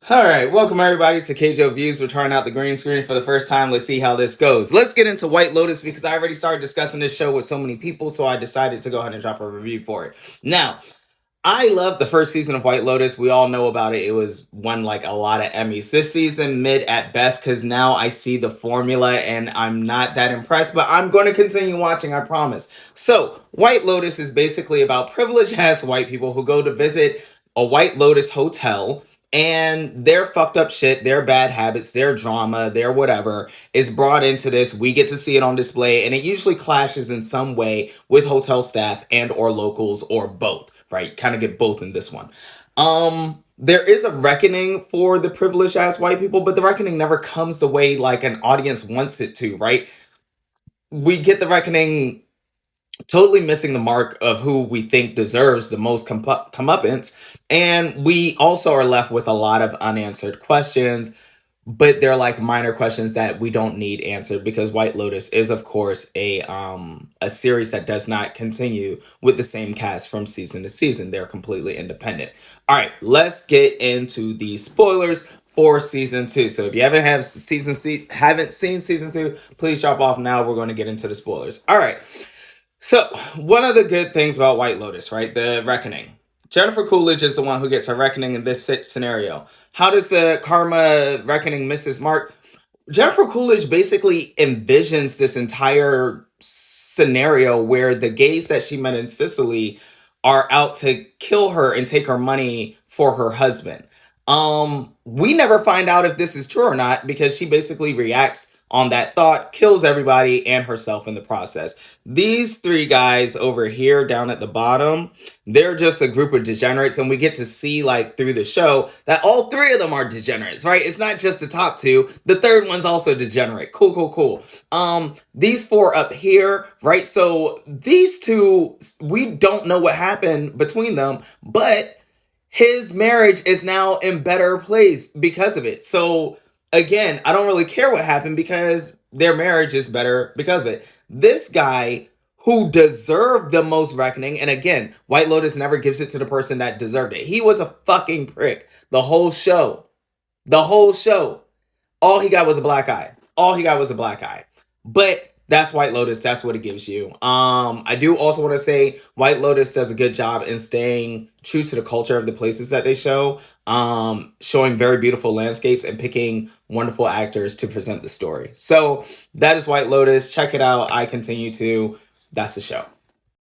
All right, welcome everybody to KJO Views. We're trying out the green screen for the first time. Let's see how this goes. Let's get into White Lotus because I already started discussing this show with so many people, so I decided to go ahead and drop a review for it. Now, I love the first season of White Lotus. We all know about it. It was won like a lot of Emmys. This season, mid at best, because now I see the formula and I'm not that impressed, but I'm going to continue watching, I promise. So, White Lotus is basically about privileged ass white people who go to visit a White Lotus hotel, and their fucked up shit, their bad habits, their drama, their whatever is brought into this. We get to see it on display, and it usually clashes in some way with hotel staff and or locals or both, right? Kind of get both in this one. There is a reckoning for the privileged ass white people, but the reckoning never comes the way like an audience wants it to, right? We get the reckoning totally missing the mark of who we think deserves the most comeuppance. And we also are left with a lot of unanswered questions, but they're like minor questions that we don't need answered because White Lotus is, of course, a series that does not continue with the same cast from season to season. They're completely independent. All right, let's get into the spoilers for season 2. So if you haven't seen season 2, please drop off now. We're going to get into the spoilers. All right. So, one of the good things about White Lotus, right? The reckoning. Jennifer Coolidge is the one who gets her reckoning in this scenario. How does the karma reckoning miss its mark? Jennifer Coolidge basically envisions this entire scenario where the gays that she met in Sicily are out to kill her and take her money for her husband. We never find out if this is true or not because she basically reacts on that thought, kills everybody and herself in the process. These three guys over here down at the bottom, they're just a group of degenerates, and we get to see like through the show that all three of them are degenerates, right? It's not just the top two. The third one's also degenerate. Cool. These four up here, right? So these two, we don't know what happened between them, but his marriage is now in better place because of it. So again, I don't really care what happened because their marriage is better because of it. This guy who deserved the most reckoning, and again, White Lotus never gives it to the person that deserved it. He was a fucking prick the whole show. The whole show. All he got was a black eye. But that's White Lotus. That's what it gives you. I do also want to say White Lotus does a good job in staying true to the culture of the places that they show, showing very beautiful landscapes and picking wonderful actors to present the story. So that is White Lotus. Check it out. I continue to. That's the show.